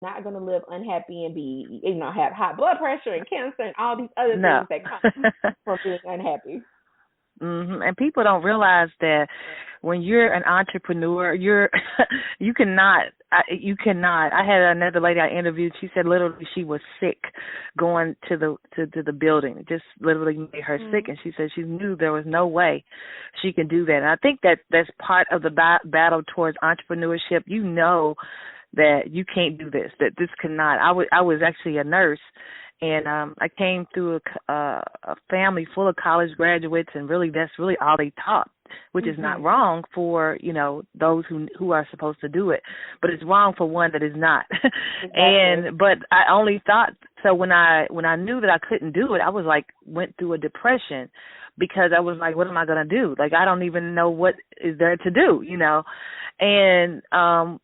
not going to live unhappy and be, have high blood pressure and cancer and all these other No. things that come from being unhappy. And people don't realize that when you're an entrepreneur, you cannot. You cannot. I had another lady I interviewed. She said literally she was sick going to the building. It just literally made her sick, and she said she knew there was no way she could do that. And I think that that's part of the battle towards entrepreneurship. You know that you can't do this. That this cannot. I was actually a nurse. And I came through a family full of college graduates, and really that's really all they taught, which is not wrong for, those who are supposed to do it. But it's wrong for one that is not. Exactly. But I only thought, so when I knew that I couldn't do it, I was like, went through a depression, because I was like, what am I going to do? Like, I don't even know what is there to do, And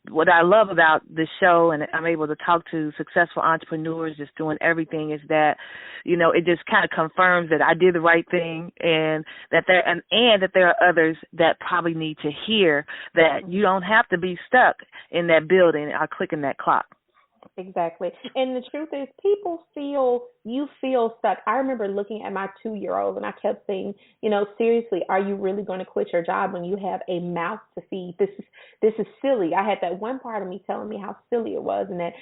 what I love about this show, and I'm able to talk to successful entrepreneurs just doing everything, is that, it just kind of confirms that I did the right thing, and that there are others that probably need to hear that you don't have to be stuck in that building or clicking that clock. Exactly. And the truth is, you feel stuck. I remember looking at my 2-year-old and I kept saying, seriously, are you really going to quit your job when you have a mouth to feed? This is silly. I had that one part of me telling me how silly it was, and that,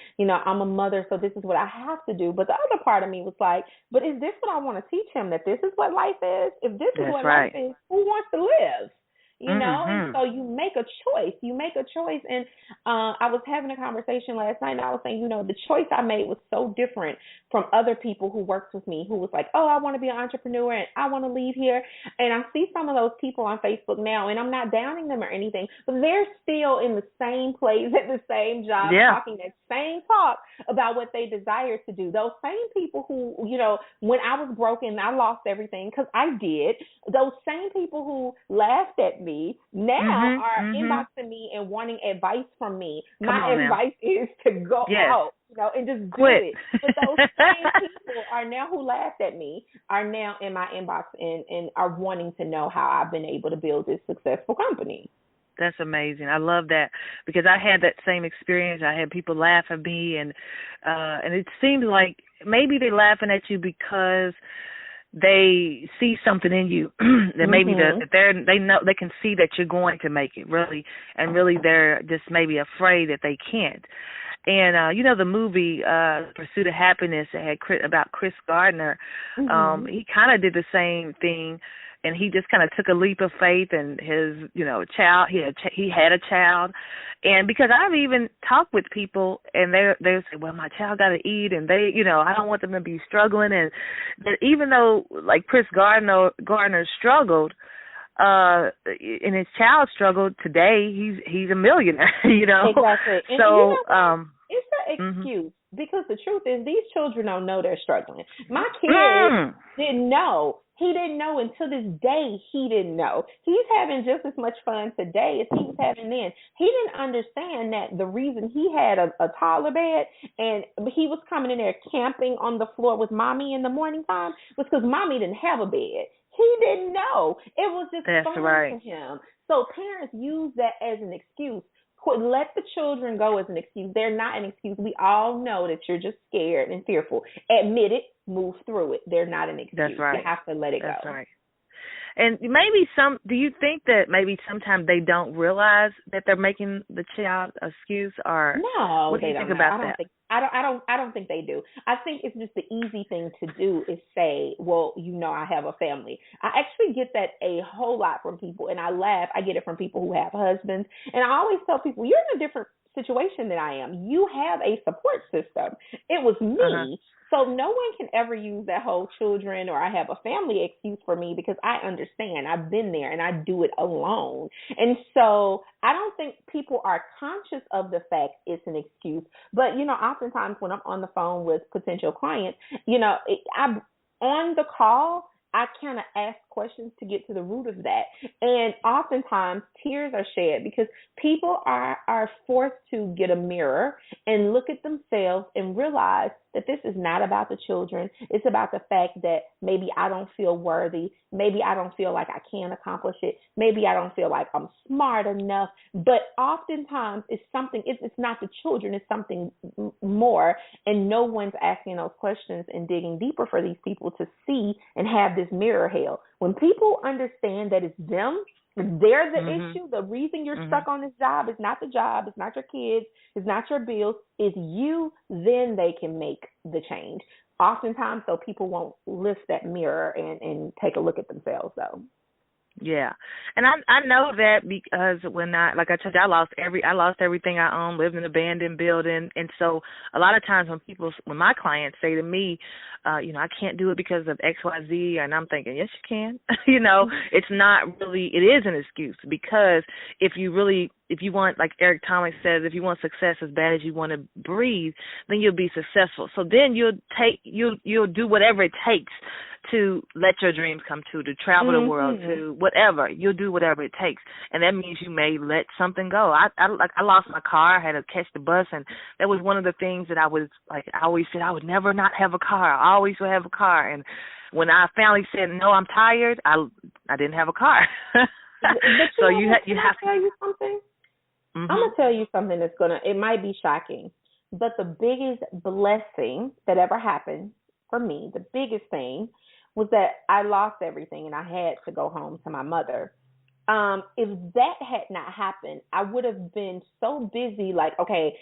I'm a mother, so this is what I have to do. But the other part of me was like, but is this what I want to teach him, that this is what life is? If this is That's what right. life is, who wants to live? And Mm-hmm. so you make a choice. And I was having a conversation last night, and I was saying, the choice I made was so different from other people who worked with me, who was like, oh, I want to be an entrepreneur and I want to leave here. And I see some of those people on Facebook now, and I'm not downing them or anything, but they're still in the same place at the same job, Yeah. talking that same talk about what they desire to do. Those same people who, when I was broken, I lost everything, because I did. Those same people who laughed at me now are inboxing me and wanting advice from me. Come My on now. advice is to go Yes. out, and just Quit. do it. But those same people are now, who laughed at me, are now in my inbox and are wanting to know how I've been able to build this successful company. That's amazing. I love that, because I had that same experience. I had people laugh at me, and it seems like maybe they're laughing at you because they see something in you that maybe that they know, they can see that you're going to make it, really, and really they're just maybe afraid that they can't. And the movie Pursuit of Happiness, that had about Chris Gardner, he kind of did the same thing, and he just kind of took a leap of faith, and his child, he had a child. And because I've even talked with people, and they say, well, my child got to eat, and they, I don't want them to be struggling. And that even though, like, Chris Gardner struggled, and his child struggled, today he's a millionaire, Exactly. And So it's an excuse, because the truth is, these children don't know they're struggling. My kid didn't know. He didn't know until this day. He didn't know. He's having just as much fun today as he was having then. He didn't understand that the reason he had a toddler bed, and he was coming in there camping on the floor with mommy in the morning time, was because mommy didn't have a bed. He didn't know. It was just fun to him. So parents use that as an excuse. Let the children go as an excuse. They're not an excuse. We all know that you're just scared and fearful. Admit it. Move through it. They're not an excuse. That's right. You have to let it go. That's right. And maybe do you think that maybe sometimes they don't realize that they're making the child an excuse, or no? What do you think about that? I don't think they do. I think it's just the easy thing to do is say, well, I have a family. I actually get that a whole lot from people, and I laugh. I get it from people who have husbands, and I always tell people, you're in a different situation than I am. You have a support system. It was me. So no one can ever use that whole children or I have a family excuse for me, because I understand. I've been there and I do it alone. And so I don't think people are conscious of the fact it's an excuse. But, oftentimes when I'm on the phone with potential clients, I'm on the call, I kind of ask questions to get to the root of that. And oftentimes tears are shed because people are forced to get a mirror and look at themselves and realize that this is not about the children. It's about the fact that maybe I don't feel worthy. Maybe I don't feel like I can accomplish it. Maybe I don't feel like I'm smart enough. But oftentimes it's something, it's not the children, it's something more. And no one's asking those questions and digging deeper for these people to see and have this mirror held. When people understand that it's them, they're the issue. The reason you're stuck on this job is not the job. It's not your kids. It's not your bills. It's you. Then they can make the change. Oftentimes, though, people won't lift that mirror and take a look at themselves, though. Yeah, and I know that because when like I told you, I lost everything I owned, lived in an abandoned building, and so a lot of times when my clients say to me, I can't do it because of XYZ, and I'm thinking, yes, you can. It's not really, it is an excuse, because if you want, like Eric Thomas says, if you want success as bad as you want to breathe, then you'll be successful. So then you'll do whatever it takes to let your dreams come true, to travel the world, to whatever. You'll do whatever it takes, and that means you may let something go. I lost my car. I had to catch the bus, and that was one of the things that I always said I would never not have a car. I always would have a car, and when I finally said no, I'm tired, I didn't have a car. So you have to tell you something. I'm gonna tell you something it might be shocking, but the biggest blessing that ever happened for me, the biggest thing, was that I lost everything and I had to go home to my mother. If that had not happened, I would have been so busy, like, okay,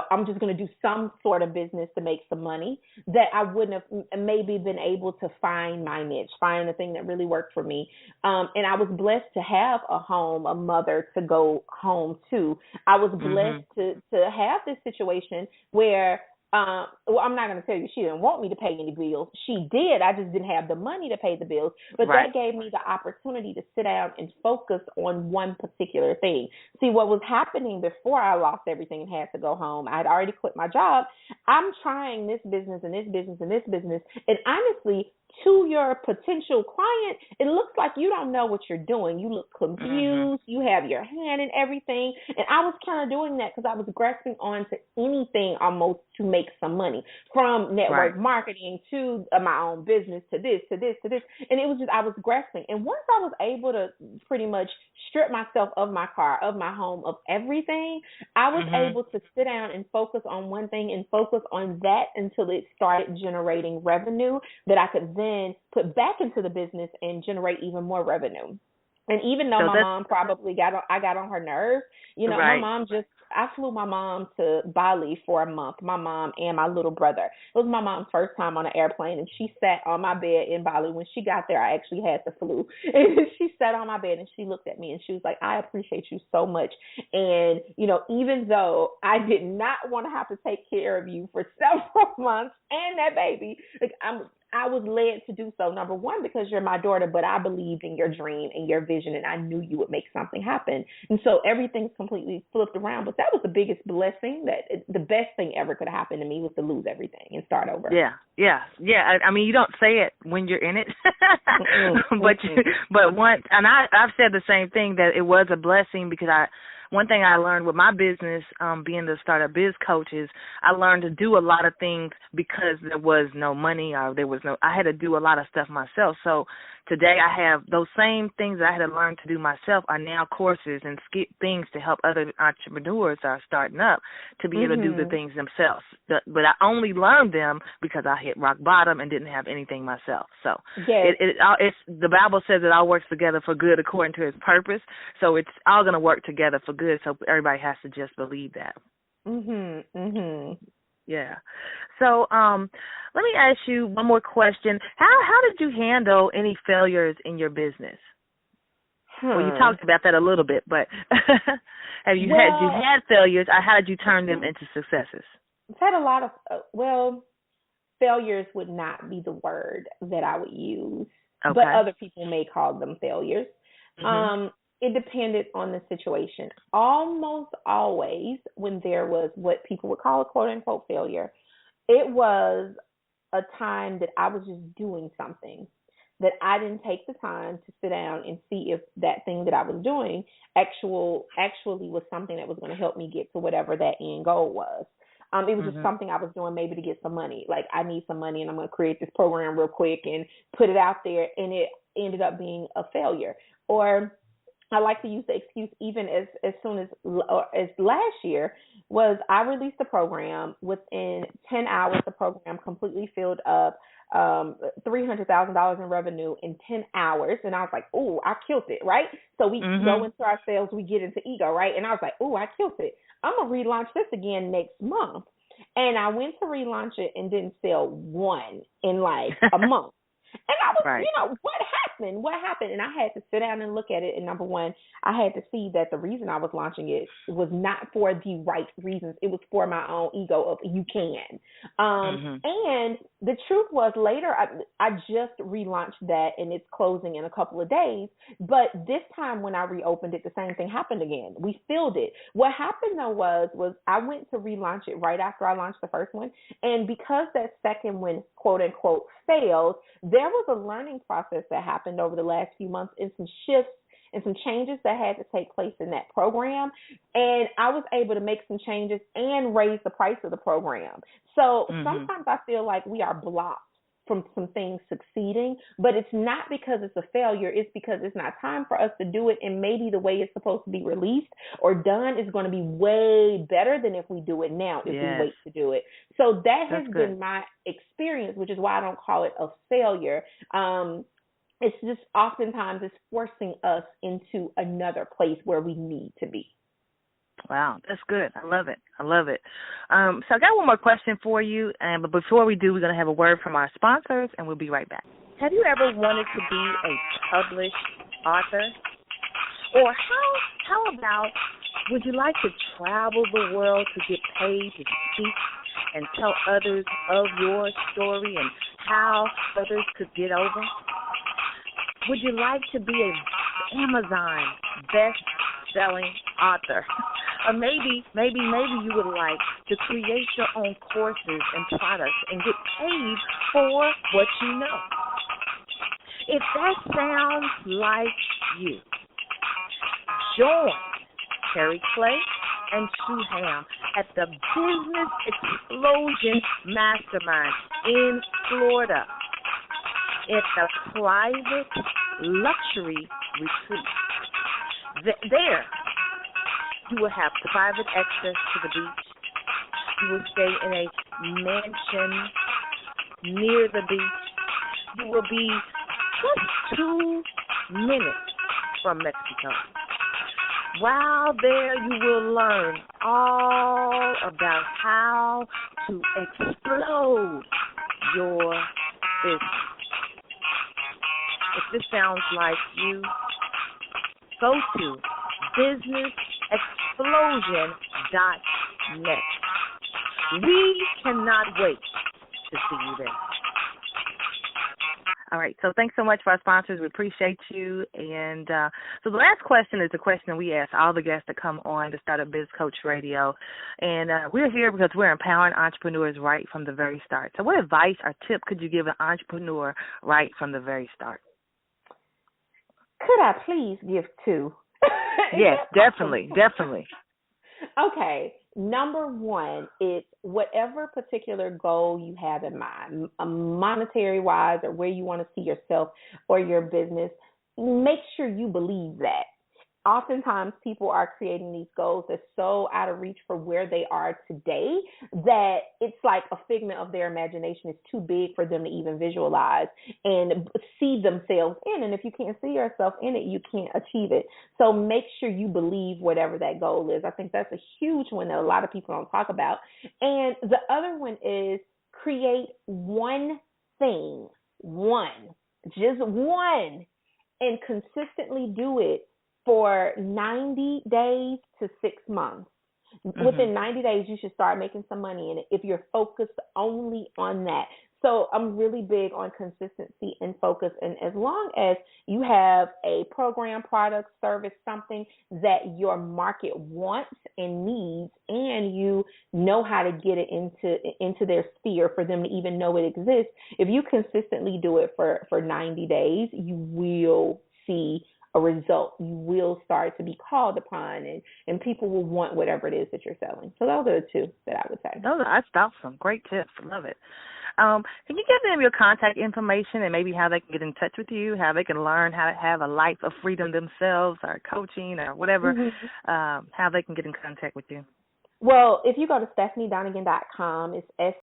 I'm just going to do some sort of business to make some money, that I wouldn't have maybe been able to find my niche, find the thing that really worked for me. And I was blessed to have a home, a mother to go home to. I was blessed to have this situation where I'm not going to tell you she didn't want me to pay any bills. She did. I just didn't have the money to pay the bills. But that gave me the opportunity to sit down and focus on one particular thing. See, what was happening before I lost everything and had to go home, I had already quit my job. I'm trying this business and this business and this business. And honestly, to your potential client, it looks like you don't know what you're doing. You look confused. You have your hand in everything. And I was kind of doing that because I was grasping on to anything almost to make some money, from network marketing to my own business to this, to this, to this. And it was just, I was grasping. And once I was able to pretty much strip myself of my car, of my home, of everything, I was able to sit down and focus on one thing and focus on that until it started generating revenue that I could then put back into the business and generate even more revenue. And even though my mom probably got on her nerves, my mom I flew my mom to Bali for a month, my mom and my little brother. It was my mom's first time on an airplane, and she sat on my bed in Bali. When she got there, I actually had the flu. And she sat on my bed and she looked at me and she was like, I appreciate you so much. And, even though I did not want to have to take care of you for several months and that baby, I was led to do so, number one, because you're my daughter, but I believed in your dream and your vision, and I knew you would make something happen. And so everything's completely flipped around. But that was the biggest blessing, the best thing ever could happen to me was to lose everything and start over. Yeah. I mean, you don't say it when you're in it, but once, and I've said the same thing, that it was a blessing, because one thing I learned with my business, being the startup biz coach, is I learned to do a lot of things because there was no money, or I had to do a lot of stuff myself. So today I have those same things that I had to learn to do myself are now courses and things to help other entrepreneurs that are starting up to be able to do the things themselves. But I only learned them because I hit rock bottom and didn't have anything myself. So it's the Bible says it all works together for good according to His purpose. So it's all going to work together for good. So everybody has to just believe that. Yeah. So let me ask you one more question. How did you handle any failures in your business? Well, you talked about that a little bit, but have you had failures? How did you turn them into successes? I've had a lot of, failures would not be the word that I would use, but other people may call them failures. It depended on the situation. Almost always when there was what people would call a quote-unquote failure, it was a time that I was just doing something that I didn't take the time to sit down and see if that thing that I was doing actually was something that was going to help me get to whatever that end goal was. It was just something I was doing maybe to get some money. Like, I need some money and I'm going to create this program real quick and put it out there, and it ended up being a failure. Or I like to use the excuse even as soon as last year was I released the program. Within 10 hours, the program completely filled up, $300,000 in revenue in 10 hours. And I was like, oh, I killed it, right? So we go into our sales, we get into ego, right? And I was like, oh, I killed it. I'm going to relaunch this again next month. And I went to relaunch it and didn't sell one in like a month. And I was, what happened? What happened? And I had to sit down and look at it. And number one, I had to see that the reason I was launching it was not for the right reasons. It was for my own ego of you can. And the truth was later, I just relaunched that and it's closing in a couple of days. But this time when I reopened it, the same thing happened again. We filled it. What happened though was I went to relaunch it right after I launched the first one. And because that second one, quote unquote, failed, there was a learning process that happened over the last few months and some shifts and some changes that had to take place in that program. And I was able to make some changes and raise the price of the program. So sometimes I feel like we are blocked from some things succeeding, but it's not because it's a failure. It's because it's not time for us to do it. And maybe the way it's supposed to be released or done is going to be way better than if we do it now, if we wait to do it. So that's been my experience, which is why I don't call it a failure. It's just oftentimes it's forcing us into another place where we need to be. Wow, that's good. I love it. So I got one more question for you, but before we do, we're going to have a word from our sponsors, and we'll be right back. Have you ever wanted to be a published author? Or how about, would you like to travel the world to get paid to speak and tell others of your story and how others could get over? Would you like to be an Amazon best-selling author? Or maybe you would like to create your own courses and products and get paid for what you know. If that sounds like you, join Terry Clay and Sue Ham at the Business Explosion Mastermind in Florida. It's a private luxury retreat. There, you will have private access to the beach. You will stay in a mansion near the beach. You will be just 2 minutes from Mexico. While there, you will learn all about how to explode your business. If this sounds like you, go to businessexplosion.net. We cannot wait to see you there. All right, so thanks so much for our sponsors. We appreciate you. And so the last question is a question we ask all the guests that come on to Startup Biz Coach Radio. And we're here because we're empowering entrepreneurs right from the very start. So what advice or tip could you give an entrepreneur right from the very start? Could I please give two? Yes, definitely. Okay. Number one is whatever particular goal you have in mind, monetary-wise or where you want to see yourself or your business, make sure you believe that. Oftentimes people are creating these goals that's so out of reach for where they are today that it's like a figment of their imagination. It's too big for them to even visualize and see themselves in. And if you can't see yourself in it, you can't achieve it. So make sure you believe whatever that goal is. I think that's a huge one that a lot of people don't talk about. And the other one is create one thing, just one, and consistently do it for 90 days to 6 months. Within 90 days, you should start making some money in it if you're focused only on that. So I'm really big on consistency and focus. And as long as you have a program, product, service, something that your market wants and needs, and you know how to get it into their sphere for them to even know it exists, if you consistently do it for 90 days, you will see a result. You will start to be called upon, and people will want whatever it is that you're selling. So those are the two that I would say. That's awesome. Great tips. Love it. Can you give them your contact information and maybe how they can get in touch with you, how they can learn how to have a life of freedom themselves, or coaching or whatever, how they can get in contact with you? Well, if you go to StephanieDonegan.com, it's